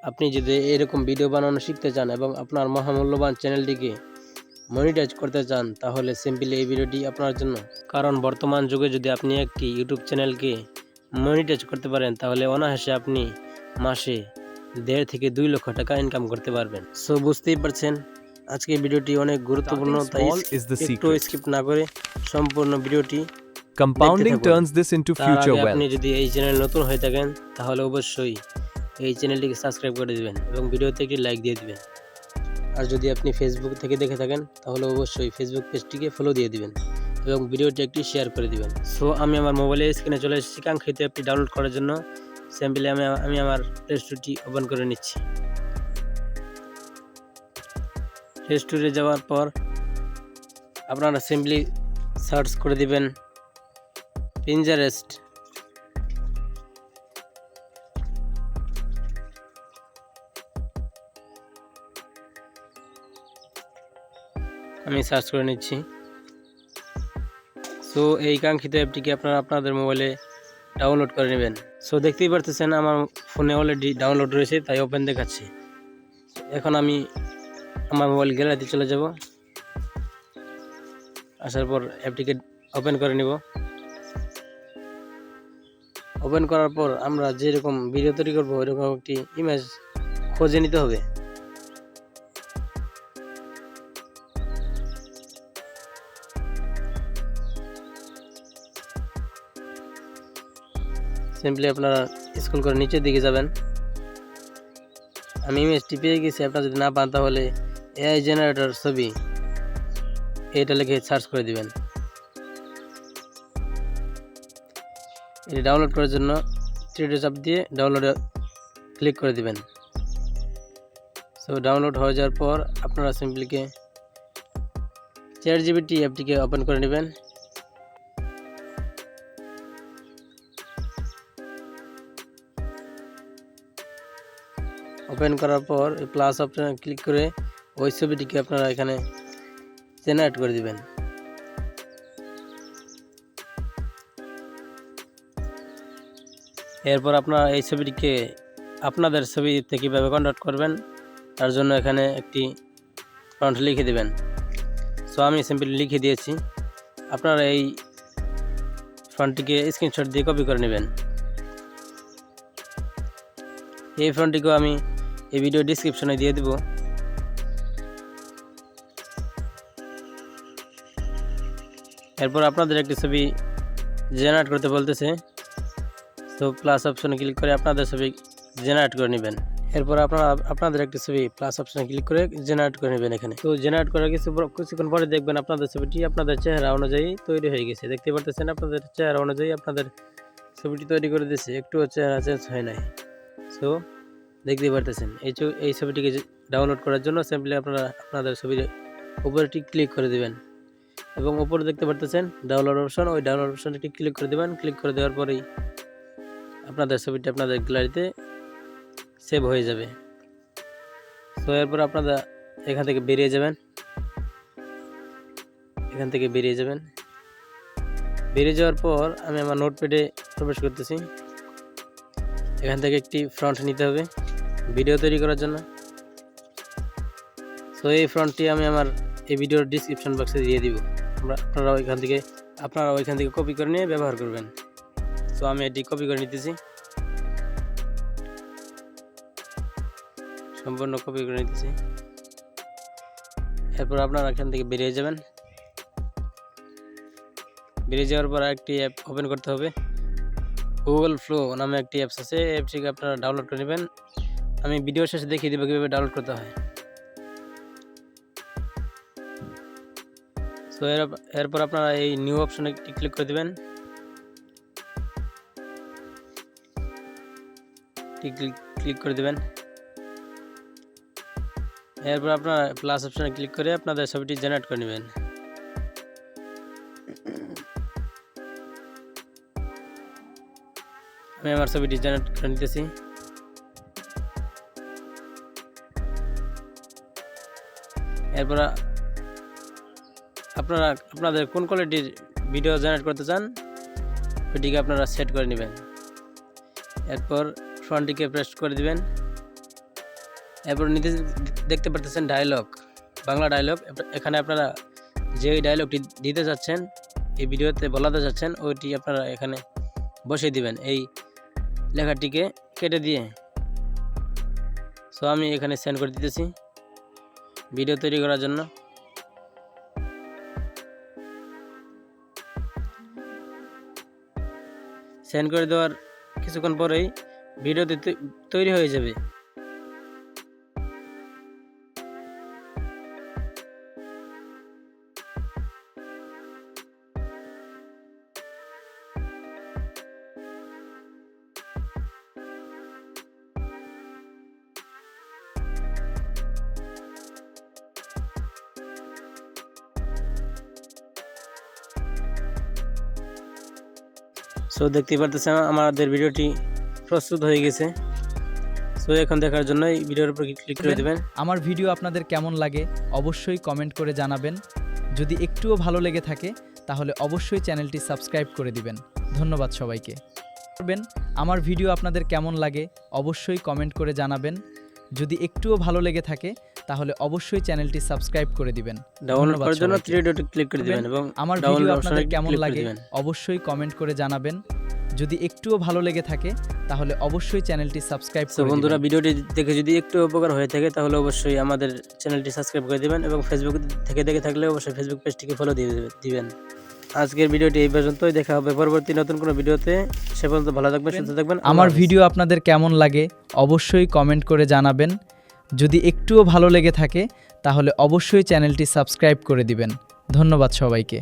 আপনি যদি এরকম ভিডিও বানানো শিখতে চান এবং আপনার মহামূল্যবান চ্যানেলটিকে মনিটাইজ করতে চান, তাহলে সিম্পলি এই ভিডিওটি আপনার জন্য। কারণ বর্তমান যুগে যদি আপনি একটি ইউটিউব চ্যানেলকে মনিটাইজ করতে পারেন, তাহলে অনায়াসে আপনি মাসে 1.5 থেকে 2 লক্ষ টাকা ইনকাম করতে পারবেন। সো বুঝতেই পারছেন আজকে ভিডিওটি অনেক গুরুত্বপূর্ণ, তাই একটু স্কিপ না করে সম্পূর্ণ ভিডিওটি Compounding turns this into future আপনি wealth. যদি এই চ্যানেল নতুন হয়ে থাকেন, তাহলে অবশ্যই এই চ্যানেলটিকে সাবস্ক্রাইব করে দিবেন এবং ভিডিওতে একটি লাইক দিয়ে দিবেন। আর যদি আপনি ফেসবুক থেকে দেখে থাকেন, তাহলে অবশ্যই ফেসবুক পেজটিকে ফলো দিয়ে দিবেন এবং ভিডিওটি একটি শেয়ার করে দিবেন। সো আমি আমার মোবাইলের স্ক্রিনে চলে এসেছি কাঙ্ক্ষিত অ্যাপটি ডাউনলোড করার জন্য। সিম্পলি আমি আমার প্লে স্টোরটি ওপেন করে নিচ্ছি। প্লে স্টোরে যাওয়ার পর আপনারা সিম্পলি সার্চ করে দিবেন পিন্টারেস্ট। আমি সার্চ করে নিচ্ছি। সো এই কাঙ্ক্ষিত অ্যাপটিকে আপনারা আপনাদের মোবাইলে ডাউনলোড করে নেবেন। সো দেখতেই পারতেছেন আমার ফোনে অলরেডি ডাউনলোড রয়েছে, তাই ওপেন দেখাচ্ছে। এখন আমি আমার মোবাইল গ্যালারিতে চলে যাব। আসার পর অ্যাপটিকে ওপেন করে নিব। ওপেন করার পর আমরা যেরকম ভিডিও তৈরি করবো ওইরকম একটি ইমেজ খুঁজে নিতে হবে। সিম্পলি আপনারা স্ক্রল করে নিচের দিকে যাবেন। আমি ইমেজটি পেয়ে গেছি। আপনারা যদি না পান, তাহলে এআই জেনারেটর ছবি এটা লিখে সার্চ করে দিবেন। এটি ডাউনলোড করার জন্য 3 চাপ দিয়ে ডাউনলোডে ক্লিক করে দিবেন। সো ডাউনলোড হয়ে যাওয়ার পর আপনারা সিম্পলিকে ChatGPT অ্যাপটিকে ওপেন করে নেবেন। ওপেন করার পর প্লাস অপশনে ক্লিক করে ওই ছবিটিকে আপনারা এখানে জেনারেট করে দিবেন। এরপর আপনারা এই ছবিটিকে আপনাদের ছবিতে কীভাবে কনভার্ট করবেন, তার জন্য এখানে একটি প্রম্পট লিখে দেবেন। সো আমি সিম্পলি লিখে দিয়েছি। আপনারা এই ফন্টটিকে স্ক্রিনশট দিয়ে কপি করে নেবেন। এই ফন্টটিকেও আমি এই ভিডিও ডিসক্রিপশনে দিয়ে দেব। এরপর আপনাদের একটি ছবি জেনারেট করতে বলতেছে। তো প্লাস অপশনে ক্লিক করে আপনাদের ছবি জেনারেট করে নেবেন। এরপর আপনাদের একটি ছবি প্লাস অপশনে ক্লিক করে জেনারেট করে নেবেন এখানে। তো জেনারেট করার কিছুক্ষণ পরে দেখবেন আপনাদের ছবিটি আপনাদের চেহারা অনুযায়ী তৈরি হয়ে গেছে। দেখতে পারতেছেন আপনাদের চেহারা অনুযায়ী আপনাদের ছবিটি তৈরি করে দিয়েছে, একটুও চেহারা চেঞ্জ হয় নাই। সো দেখতে পারতেছেন এই ছবিটিকে ডাউনলোড করার জন্য সিম্পলি আপনারা আপনাদের ছবির উপরেটি ক্লিক করে দিবেন এবং উপরে দেখতে পারতেছেন ডাউনলোড অপশন, ওই ডাউনলোড অপশনটি ক্লিক করে দেবেন। ক্লিক করে দেওয়ার পরেই আপনাদের ছবিটি আপনাদের গ্যালারিতে সেভ হয়ে যাবে। সো এরপর আপনারা এখান থেকে বেরিয়ে যাবেন। বেরিয়ে যাওয়ার পর আমি আমার নোটপ্যাডে প্রবেশ করতেছি। এখান থেকে একটি ফ্রন্ট নিতে হবে ভিডিও তৈরি করার জন্য। সো এই ফ্রন্টটি আমি আমার এই ভিডিওর ডিসক্রিপশন বক্সে দিয়ে দিব। আপনারা ওইখান থেকে কপি করে নিয়ে ব্যবহার করবেন। সো আমি এটি কপি করে নিতেছি, সম্পূর্ণ কপি করে নিতেছি। এরপর আপনারা এখান থেকে বেরিয়ে যাবেন। বেরিয়ে যাওয়ার পর একটি অ্যাপ ওপেন করতে হবে। গুগল ফ্লো নামে একটি অ্যাপস আছে, অ্যাপটিকে আপনারা ডাউনলোড করে নেবেন। আমি ভিডিও শেষে দেখিয়ে দেবো কীভাবে ডাউনলোড করতে হয়। সো এরপর আপনারা এই নিউ অপশনে একটি ক্লিক করে দেবেন। ক্লিক করে দেবেন। এরপর আপনারা প্লাস অপশনে ক্লিক করে আপনাদের ছবিটি জেনারেট করে নেবেন। আমি আমার ছবিটি জেনারেট করে নিতেছি। এরপর আপনারা আপনাদের কোন কোয়ালিটির ভিডিও জেনারেট করতে চান ওইটিকে আপনারা সেট করে নেবেন। এরপর ফ্রন্টটিকে প্রেস করে দিবেন। এরপর নিচে দেখতে পারতেছেন ডায়লগ, বাংলা ডায়লগ। এখানে আপনারা যে ডায়লগটি দিতে যাচ্ছেন, এই ভিডিওতে বলাতে যাচ্ছেন, ওইটি আপনারা এখানে বসিয়ে দিবেন এই লেখাটিকে কেটে দিয়ে। সো আমি এখানে সেন্ড করে দিতেছি ভিডিও তৈরি করার জন্য। সেন্ড করে দেওয়ার কিছুক্ষণ পরেই ভিডিওটি তৈরি হয়ে যাবে। সো দেখতে পারতেছেন আমাদের ভিডিওটি প্রস্তুত হয়ে গেছে। সো এখন দেখার জন্য এই ভিডিওর উপর ক্লিক করে দেবেন। আমার ভিডিও আপনাদের কেমন লাগে অবশ্যই কমেন্ট করে জানাবেন। যদি একটুও ভালো লেগে থাকে তাহলে অবশ্যই চ্যানেলটি সাবস্ক্রাইব করে দিবেন। ধন্যবাদ সবাইকে। আমার ভিডিও আপনাদের কেমন লাগে অবশ্যই কমেন্ট করে জানাবেন। যদি একটুও ভালো লেগে থাকে তাহলে অবশ্যই চ্যানেলটি সাবস্ক্রাইব করে দিবেন। ডাউনলোড করার জন্য থ্রি ডটে ক্লিক করে দিবেন এবং আমার ভিডিও আপনাদের কেমন লাগে অবশ্যই কমেন্ট করে জানাবেন। যদি একটুও ভালো লেগে থাকে তাহলে অবশ্যই চ্যানেলটি সাবস্ক্রাইব করে দিবেন। বন্ধুরা, ভিডিওটি দেখে যদি একটু উপকার হয়ে থাকে তাহলে অবশ্যই আমাদের চ্যানেলটি সাবস্ক্রাইব করে দিবেন এবং ফেসবুক থেকে দেখে থাকলে অবশ্যই ফেসবুক পেজটিকে ফলো দিবেন। আজকের ভিডিওটি এই পর্যন্তই, দেখা হবে পরবর্তী নতুন কোনো ভিডিওতে। সে পর্যন্ত ভালো থাকবেন, সুস্থ থাকবেন। আমার ভিডিও আপনাদের কেমন লাগে অবশ্যই কমেন্ট করে জানাবেন। যদি একটুও ভালো লেগে থাকে তাহলে অবশ্যই চ্যানেলটি সাবস্ক্রাইব করে দিবেন। ধন্যবাদ সবাইকে।